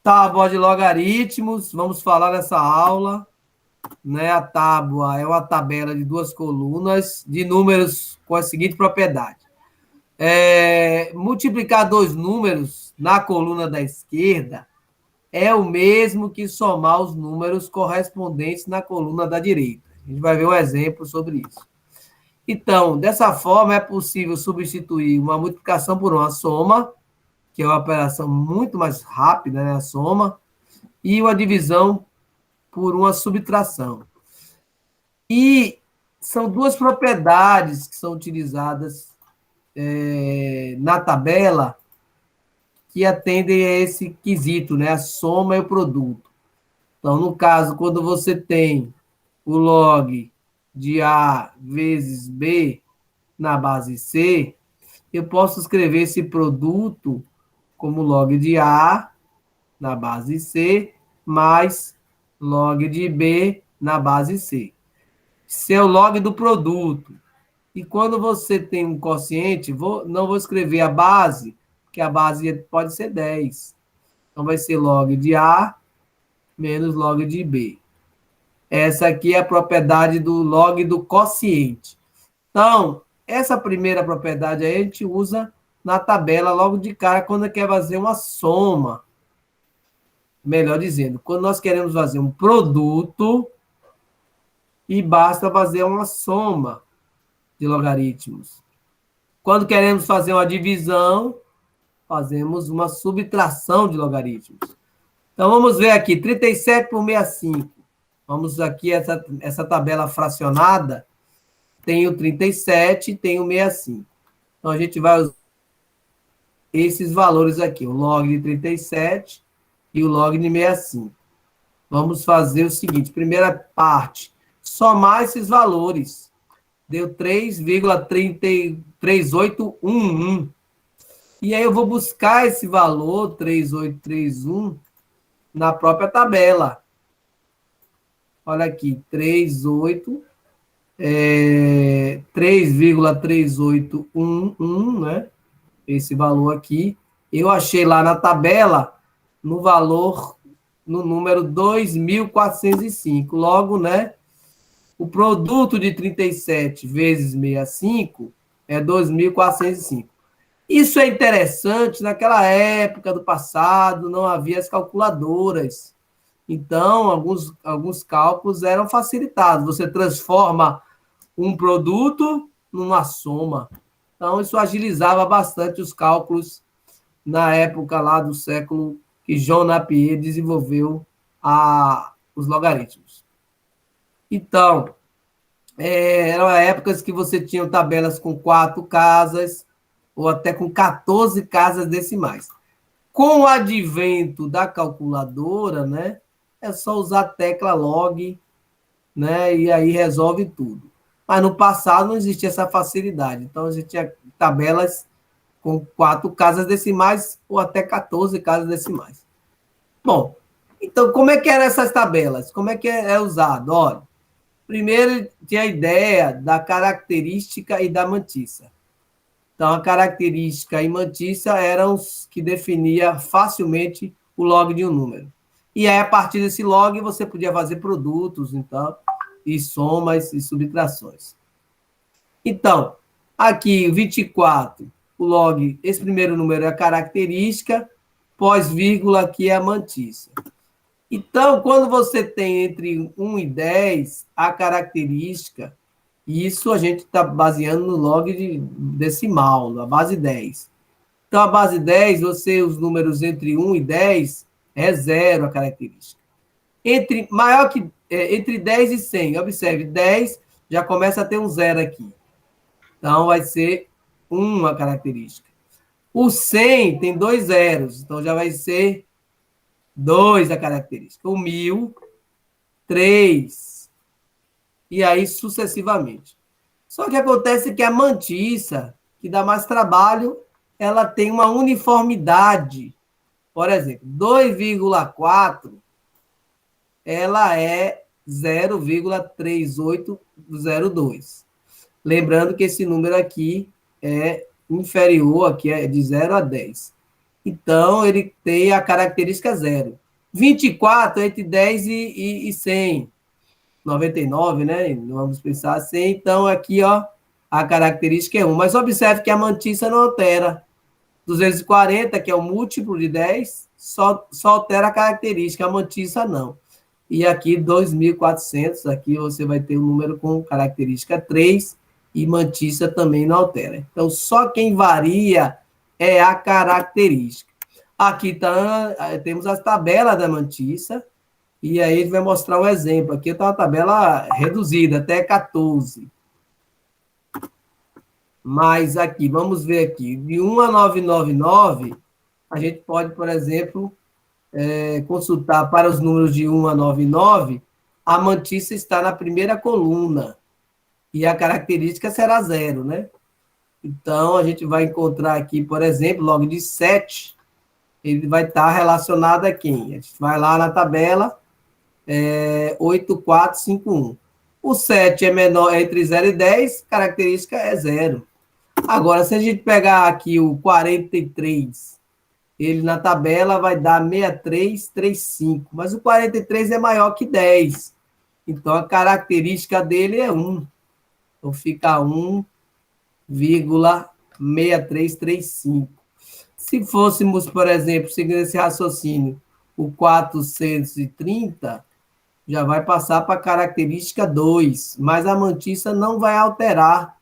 Tábua de logaritmos, vamos falar nessa aula, né? A tábua é uma tabela de duas colunas de números com a seguinte propriedade. Multiplicar dois números na coluna da esquerda é o mesmo que somar os números correspondentes na coluna da direita. A gente vai ver um exemplo sobre isso. Então, dessa forma, é possível substituir uma multiplicação por uma soma, que é uma operação muito mais rápida, né? A soma, e uma divisão por uma subtração. E são duas propriedades que são utilizadas na tabela que atendem a esse quesito, né? A soma e o produto. Então, no caso, quando você tem o log de A vezes B na base C, eu posso escrever esse produto como log de A na base C mais log de B na base C. Esse é o log do produto. E quando você tem um quociente, não vou escrever a base, porque a base pode ser 10. Então, vai ser log de A menos log de B. Essa aqui é a propriedade do log do quociente. Então, essa primeira propriedade aí a gente usa na tabela logo de cara quando quer fazer uma soma. Melhor dizendo, quando nós queremos fazer um produto e basta fazer uma soma de logaritmos. Quando queremos fazer uma divisão, fazemos uma subtração de logaritmos. Então, vamos ver aqui, 37 por 65. Vamos aqui, essa tabela fracionada, tem o 37 e tem o 65. Então, a gente vai usar esses valores aqui, o log de 37 e o log de 65. Vamos fazer o seguinte, primeira parte, somar esses valores. Deu 3,3811. E aí eu vou buscar esse valor, 3831, na própria tabela. Olha aqui, 3,3811, né? Esse valor aqui. Eu achei lá na tabela, no valor, no número 2.405. Logo, né? O produto de 37 vezes 65 é 2.405. Isso é interessante, naquela época do passado não havia as calculadoras. Então, alguns cálculos eram facilitados. Você transforma um produto numa soma. Então, isso agilizava bastante os cálculos na época lá do século que Jean Napier desenvolveu os logaritmos. Então, eram épocas que você tinha tabelas com 4 casas ou até com 14 casas decimais. Com o advento da calculadora, né, é só usar a tecla log, né, e aí resolve tudo. Mas no passado não existia essa facilidade. Então, a gente tinha tabelas com 4 casas decimais ou até 14 casas decimais. Bom, então, como é que eram essas tabelas? Como é que é usado? Olha, primeiro tinha a ideia da característica e da mantissa. Então, a característica e mantissa eram os que definia facilmente o log de um número. E aí, a partir desse log, você podia fazer produtos, então, e somas e subtrações. Então, aqui, 24, o log, esse primeiro número é a característica, pós-vírgula aqui é a mantissa. Então, quando você tem entre 1 e 10, a característica, isso a gente está baseando no log decimal, na base 10. Então, a base 10, os números entre 1 e 10, é 0 a característica. Entre 10 e 100, observe, 10 já começa a ter um 0 aqui. Então, vai ser 1 a característica. O 100 tem 2 zeros, então já vai ser 2 a característica. O 1000, 3. E aí sucessivamente. Só que acontece que a mantissa, que dá mais trabalho, ela tem uma uniformidade. Por exemplo, 2,4, ela é 0,3802. Lembrando que esse número aqui é inferior, aqui é de 0 a 10. Então, ele tem a característica 0. 24 entre 10 e 100. 99, né? Vamos pensar assim. Então, aqui, ó, a característica é 1. Mas observe que a mantissa não altera. 240, que é o múltiplo de 10, só altera a característica, a mantissa não. E aqui, 2.400, aqui você vai ter um número com característica 3 e mantissa também não altera. Então, só quem varia é a característica. Aqui tá, temos as tabelas da mantissa, e aí ele vai mostrar um exemplo. Aqui está uma tabela reduzida, até 14. Mas aqui, vamos ver aqui, de 1 a 999, a gente pode, por exemplo, consultar para os números de 1 a 99, a mantissa está na primeira coluna, e a característica será 0, né? Então, a gente vai encontrar aqui, por exemplo, logo de 7, ele vai estar relacionado a quem? A gente vai lá na tabela, 8451. O 7 é menor entre 0 e 10, característica é 0. Agora, se a gente pegar aqui o 43, ele na tabela vai dar 6335, mas o 43 é maior que 10. Então, a característica dele é 1. Então, fica 1,6335. Se fôssemos, por exemplo, seguindo esse raciocínio, o 430, já vai passar para a característica 2, mas a mantissa não vai alterar.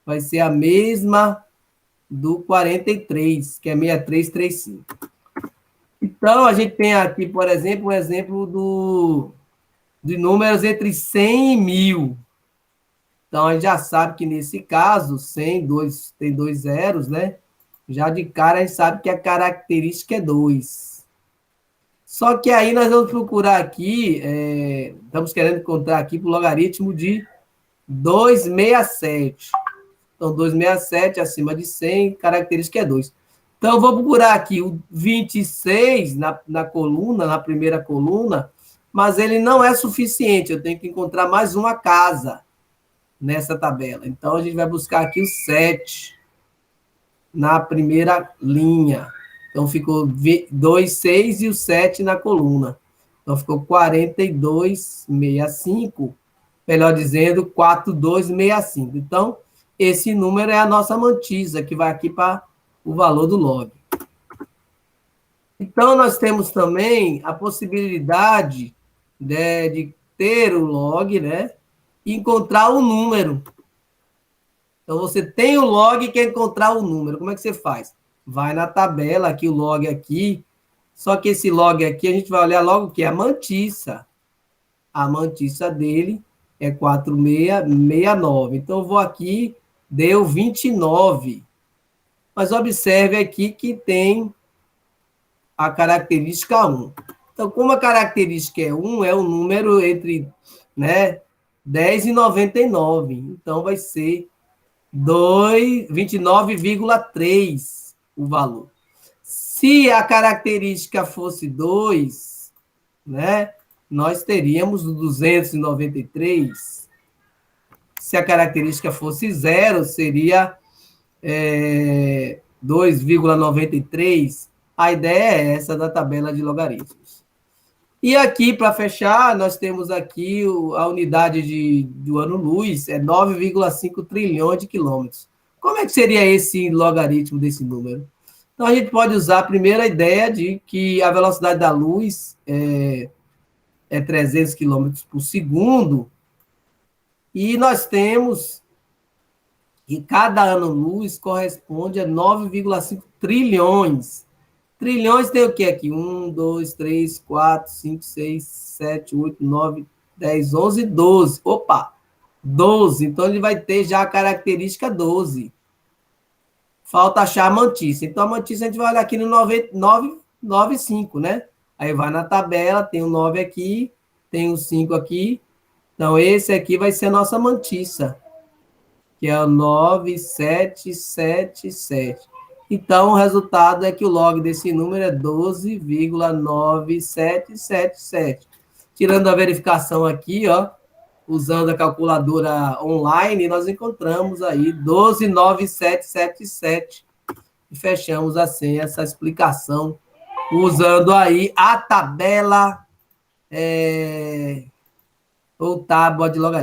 Vai ser a mesma do 43, que é 6335. Então, a gente tem aqui, por exemplo, um exemplo de números entre 100 e 1000. Então, a gente já sabe que, nesse caso, 100 tem dois zeros, né? Já de cara, a gente sabe que a característica é 2. Só que aí nós vamos procurar aqui, estamos querendo encontrar aqui o logaritmo de 267. Então, 267 acima de 100, característica é 2. Então, eu vou procurar aqui o 26 na coluna, na primeira coluna, mas ele não é suficiente, eu tenho que encontrar mais uma casa nessa tabela. Então, a gente vai buscar aqui o 7 na primeira linha. Então, ficou 2, 6 e o 7 na coluna. Então, ficou 4265, melhor dizendo, 4265. Então, esse número é a nossa mantissa, que vai aqui para o valor do log. Então, nós temos também a possibilidade de ter o log, né? E encontrar o número. Então, você tem o log e quer encontrar o número. Como é que você faz? Vai na tabela, aqui o log aqui. Só que esse log aqui, a gente vai olhar logo o que é a mantissa. A mantissa dele é 4669. Então, eu vou aqui, deu 29. Mas observe aqui que tem a característica 1. Então, como a característica é 1, é um número entre 10 e 99. Então, vai ser 29,3 o valor. Se a característica fosse 2, nós teríamos o 293. Se a característica fosse 0, seria 2,93. A ideia é essa da tabela de logaritmos. E aqui, para fechar, nós temos aqui a unidade do ano-luz, é 9,5 trilhões de quilômetros. Como é que seria esse logaritmo desse número? Então, a gente pode usar a primeira ideia de que a velocidade da luz é 300 quilômetros por segundo, e nós temos que cada ano-luz corresponde a 9,5 trilhões. Trilhões tem o que aqui? 1, 2, 3, 4, 5, 6, 7, 8, 9, 10, 11, 12. Opa! 12. Então, ele vai ter já a característica 12. Falta achar a mantissa. Então, a mantissa a gente vai olhar aqui no 995, né? Aí vai na tabela, tem o 9 aqui, tem o 5 aqui. Então, esse aqui vai ser a nossa mantissa, que é o 9777. Então, o resultado é que o log desse número é 12,9777. Tirando a verificação aqui, ó, usando a calculadora online, nós encontramos aí 12,9777. E fechamos assim essa explicação usando aí a tabela ou tábua de logaritmo.